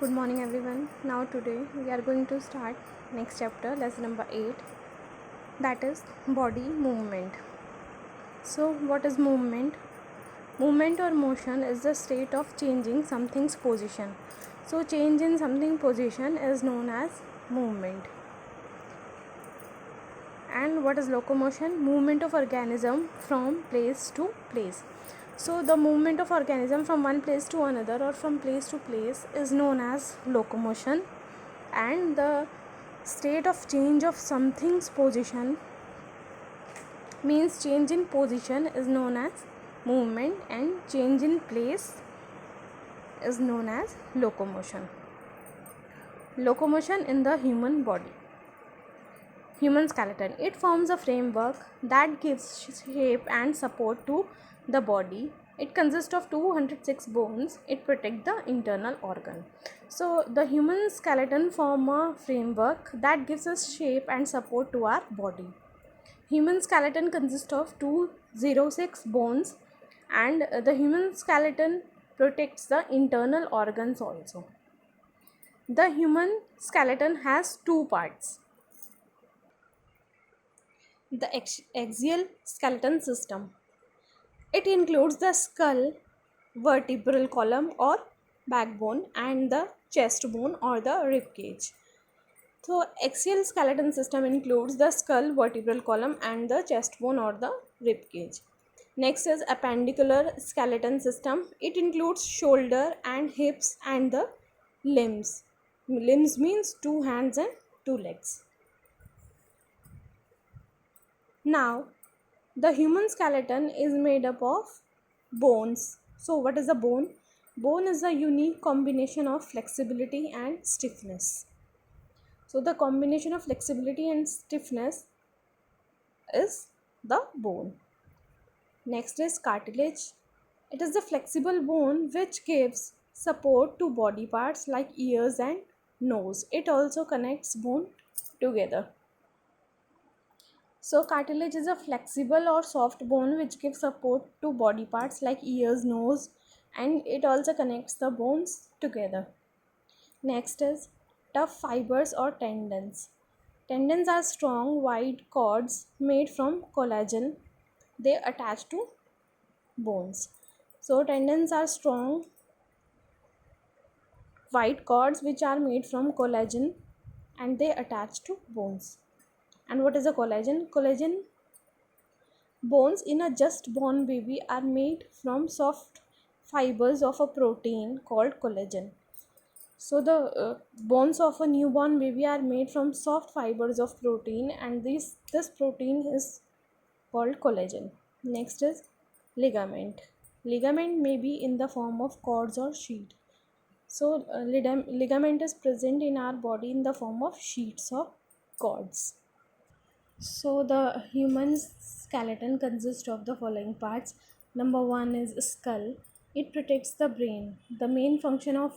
Good morning everyone. Now today we are going to start next chapter, lesson number 8, that is body movement. So what is movement? Movement or motion is the state of changing something's position. So change in something position is known as movement. And what is locomotion? Movement of organism from place to place. So the movement of organism from one place to another or from place to place is known as locomotion, and the state of change of something's position means change in position is known as movement, and change in place is known as locomotion. Locomotion in the human body. Human skeleton. It forms a framework that gives shape and support to the body. It consists of 206 bones. It protects the internal organ. So the human skeleton form a framework that gives us shape and support to our body. Human skeleton consists of 206 bones, and the human skeleton protects the internal organs also. The human skeleton has two parts. The axial skeleton system. It includes the skull, vertebral column or backbone, and the chest bone or the rib cage. So axial skeleton system includes the skull, vertebral column, and the chest bone or the rib cage. Next is appendicular skeleton system. It includes shoulder and hips and the limbs. Limbs means two hands and two legs. Now, the human skeleton is made up of bones. So, what is a bone? Bone is a unique combination of flexibility and stiffness. So, the combination of flexibility and stiffness is the bone. Next is cartilage. It is the flexible bone which gives support to body parts like ears and nose. It also connects bone together. So cartilage is a flexible or soft bone which gives support to body parts like ears, nose, and it also connects the bones together. Next is tough fibers or tendons. Tendons are strong, wide cords made from collagen. They attach to bones. So tendons are strong, wide cords which are made from collagen and they attach to bones. And what is a collagen? Collagen bones in a just born baby are made from soft fibers of a protein called collagen. So the bones of a newborn baby are made from soft fibers of protein, and this protein is called collagen. Next is ligament. Ligament may be in the form of cords or sheet. So ligament is present in our body in the form of sheets or cords. So the human skeleton consists of the following parts. Number one is skull. It protects the brain. The main function of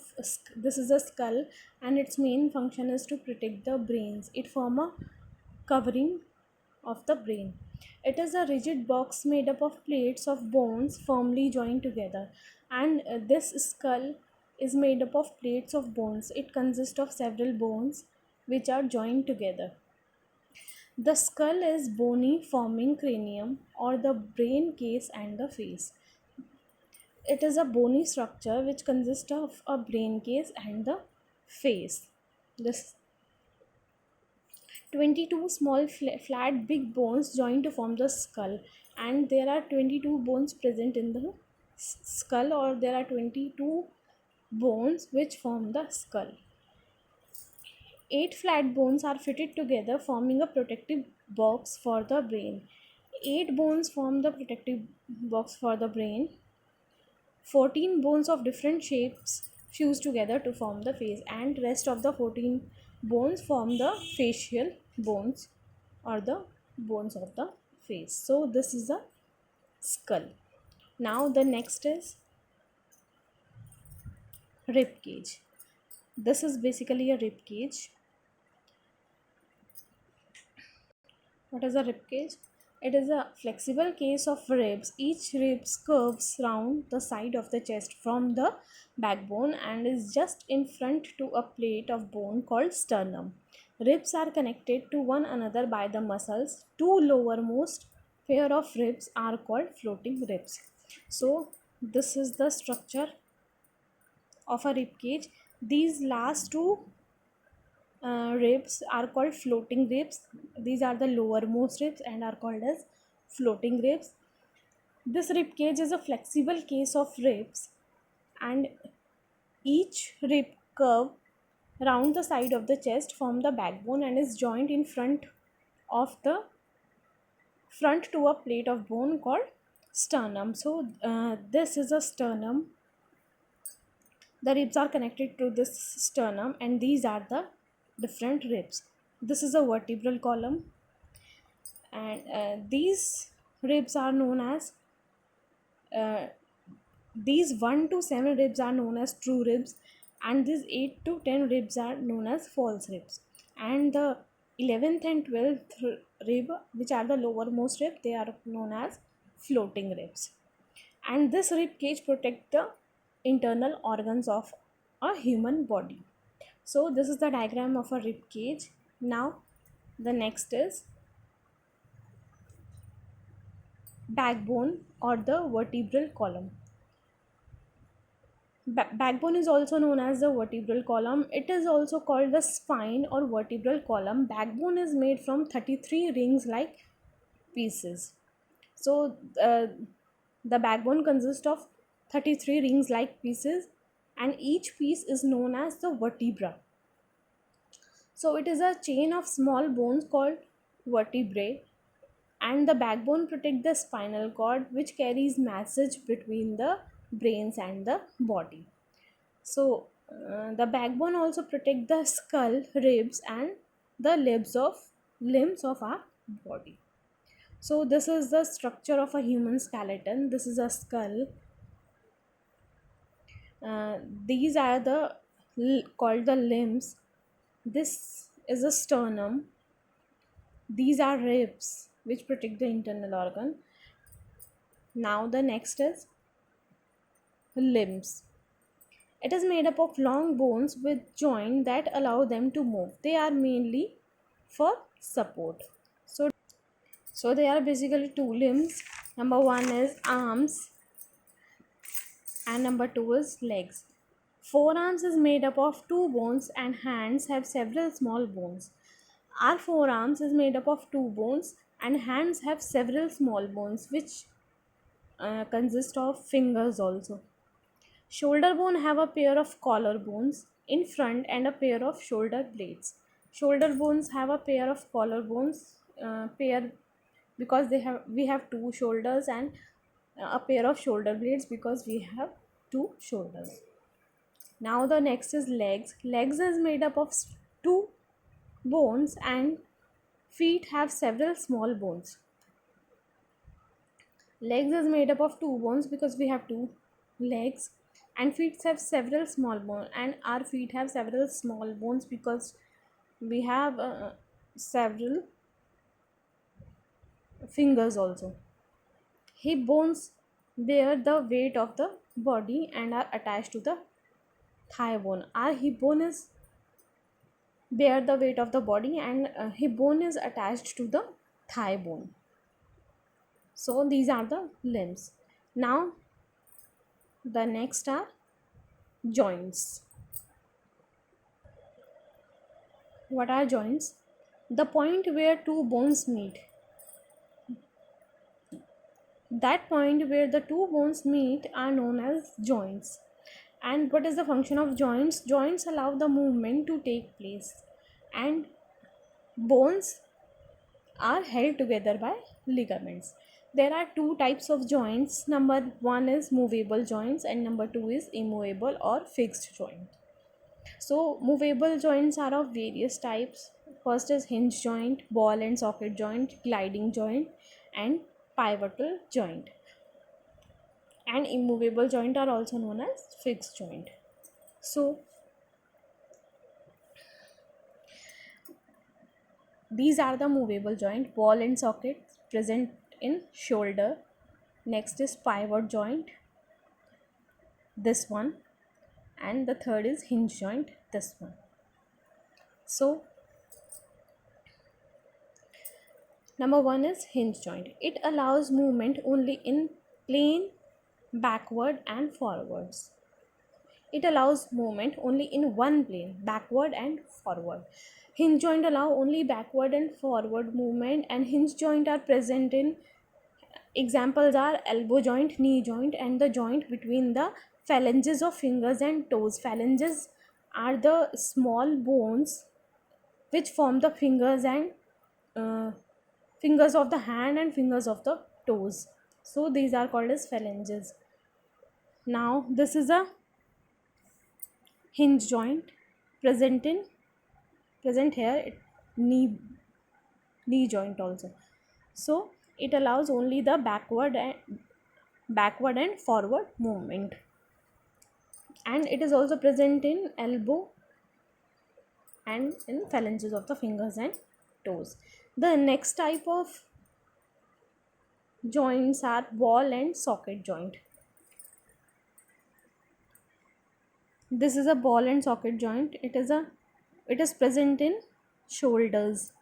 this is a skull, and its main function is to protect the brains. It forms a covering of the brain. It is a rigid box made up of plates of bones firmly joined together, and this skull is made up of plates of bones. It consists of several bones which are joined together. The skull is bony, forming cranium or the brain case and the face. It is a bony structure which consists of a brain case and the face. This 22 small flat big bones join to form the skull, and there are 22 bones present in the skull, or there are 22 bones which form the skull. 8 flat bones are fitted together, forming a protective box for the brain. 8 bones form the protective box for the brain. 14 bones of different shapes fuse together to form the face, and rest of the 14 bones form the facial bones or the bones of the face. So this is a skull. Now the next is rib cage. This is basically a rib cage. What is a rib cage? It is a flexible case of ribs. Each rib curves round the side of the chest from the backbone and is just in front to a plate of bone called sternum. Ribs are connected to one another by the muscles. Two lowermost pair of ribs are called floating ribs. So this is the structure of a rib cage. These last two ribs are called floating ribs. These are the lowermost ribs and are called as floating ribs. This rib cage is a flexible case of ribs, and each rib curve round the side of the chest from the backbone and is joined in of the front to a plate of bone called sternum. So this is a sternum. The ribs are connected to this sternum, and these are the different ribs. This is a vertebral column, and these ribs are known as uh, these 1 to 7 ribs are known as true ribs, and these 8 to 10 ribs are known as false ribs, and the 11th and 12th rib, which are the lowermost rib, they are known as floating ribs. And this rib cage protect the internal organs of a human body. So this is the diagram of a rib cage. Now the next is backbone or the vertebral column. Backbone is also known as the vertebral column. It is also called the spine or vertebral column. Backbone is made from 33 rings like pieces. So the backbone consists of 33 rings like pieces, and each piece is known as the vertebra. So it is a chain of small bones called vertebrae, and the backbone protects the spinal cord, which carries message between the brains and the body. So the backbone also protect the skull, ribs, and the limbs of our body. So this is the structure of a human skeleton. This is a skull. Uh, these are called the limbs. This is a sternum. These are ribs which protect the internal organ. Now the next is limbs. It is made up of long bones with joints that allow them to move. They are mainly for support. So, so they are basically two limbs. Number one is arms and number two is legs. Forearms is made up of two bones and hands have several small bones. Our forearms is made up of two bones and hands have several small bones which consist of fingers also. Shoulder bone have a pair of collar bones in front and a pair of shoulder blades. Shoulder bones have a pair of collar bones pair because we have two shoulders, and a pair of shoulder blades because we have two shoulders. Now the next is legs. Legs is made up of two bones and feet have several small bones. Legs is made up of two bones because we have two legs, and feet have several small bones, and our feet have several small bones because we have several fingers also. Hip bones bear the weight of the body and are attached to the thigh bone. Our hip bone is bear the weight of the body, and hip bone is attached to the thigh bone. So these are the limbs. Now the next are joints. What are joints? The point where two bones meet. That point where the two bones meet are known as joints. And what is the function of joints? Joints allow the movement to take place, and bones are held together by ligaments. There are two types of joints. Number one is movable joints, and number two is immovable or fixed joint. So movable joints are of various types. First is hinge joint, ball and socket joint, gliding joint, and pivotal joint. And immovable joint are also known as fixed joint. So these are the movable joint: ball and socket, present in shoulder. Next is pivot joint, this one, and the third is hinge joint, this one. So number one is hinge joint. It allows movement only in plane backward and forwards. It allows movement only in one plane, backward and forward. Hinge joint allow only backward and forward movement, and hinge joint are present in, examples are elbow joint, knee joint, and the joint between the phalanges of fingers and toes. Phalanges are the small bones which form the fingers and fingers of the hand and fingers of the toes. So these are called as phalanges. Now this is a hinge joint present here, knee joint also. So it allows only the backward and forward movement, and it is also present in elbow and in phalanges of the fingers and toes. The next type of joints are ball and socket joint. This is a ball and socket joint. It is present in shoulders.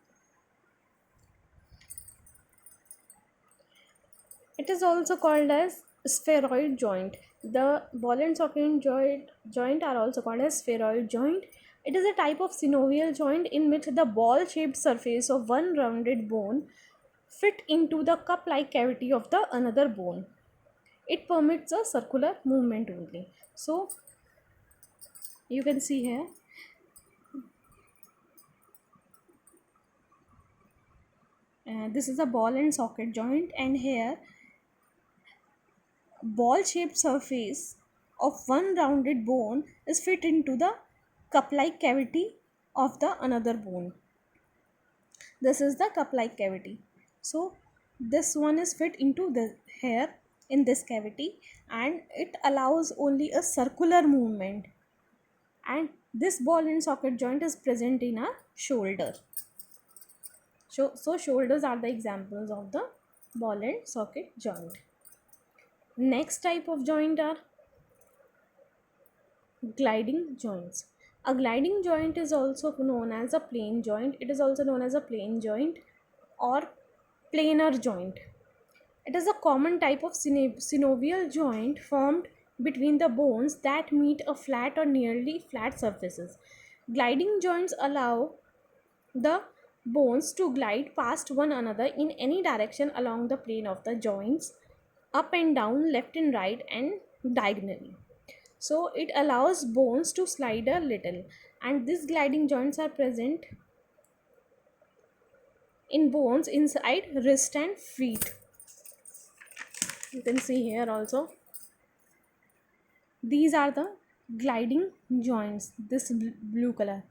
It is also called as spheroid joint. The ball and socket joint are also called as spheroid joint. It is a type of synovial joint in which the ball shaped surface of one rounded bone fit into the cup like cavity of the another bone. It permits a circular movement only. So you can see here, this is a ball and socket joint, and here ball shaped surface of one rounded bone is fit into the cup like cavity of the another bone. This is the cup like cavity. So this one is fit into the hair in this cavity, and it allows only a circular movement, and this ball and socket joint is present in a shoulder. So shoulders are the examples of the ball and socket joint. Next type of joint are gliding joints. A gliding joint is also known as a plane joint. It is also known as a plane joint or planar joint. It is a common type of synovial joint formed between the bones that meet a flat or nearly flat surfaces. Gliding joints allow the bones to glide past one another in any direction along the plane of the joints, up and down, left and right, and diagonally. So it allows bones to slide a little, and these gliding joints are present in bones inside wrist and feet. You can see here also. These are the gliding joints, this blue color.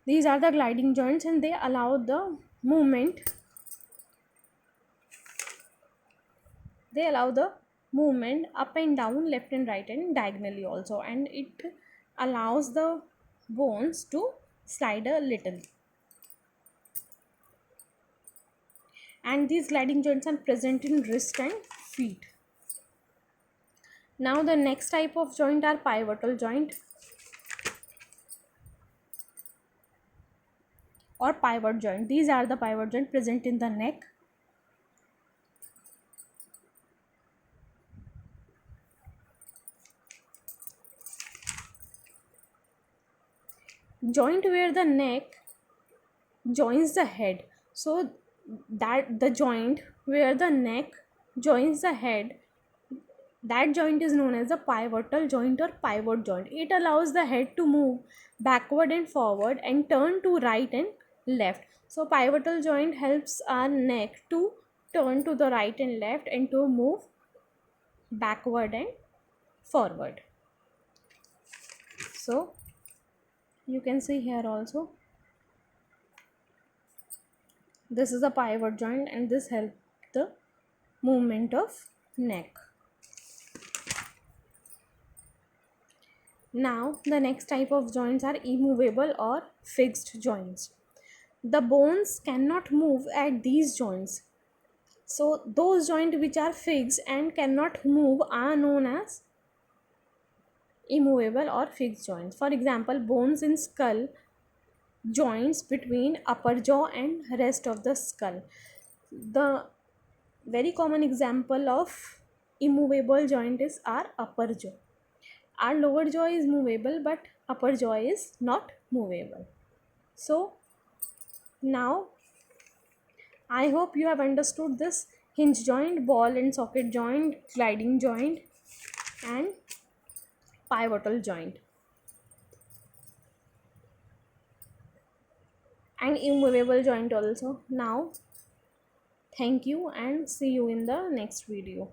These are the gliding joints, and they allow the movement. They allow the movement up and down, left and right, and diagonally also, and it allows the bones to slide a little. And these gliding joints are present in wrist and feet. Now the next type of joint are pivotal joint or pivot joint. These are the pivot joint present in the neck. Joint where the neck joins the head. So that the joint where the neck joins the head, that joint is known as a pivotal joint or pivot joint. It allows the head to move backward and forward and turn to right and left. So pivotal joint helps our neck to turn to the right and left and to move backward and forward. So you can see here also, this is a pivot joint, and this helps the movement of neck. Now the next type of joints are immovable or fixed joints. The bones cannot move at these joints. So those joints which are fixed and cannot move are known as immovable or fixed joints. For example, bones in skull, joints between upper jaw and rest of the skull. The very common example of immovable joint is our upper jaw. Our lower jaw is movable, but upper jaw is not movable. So now I hope you have understood this hinge joint, ball and socket joint, gliding joint, and pivotal joint, and immovable joint also. Now thank you and see you in the next video.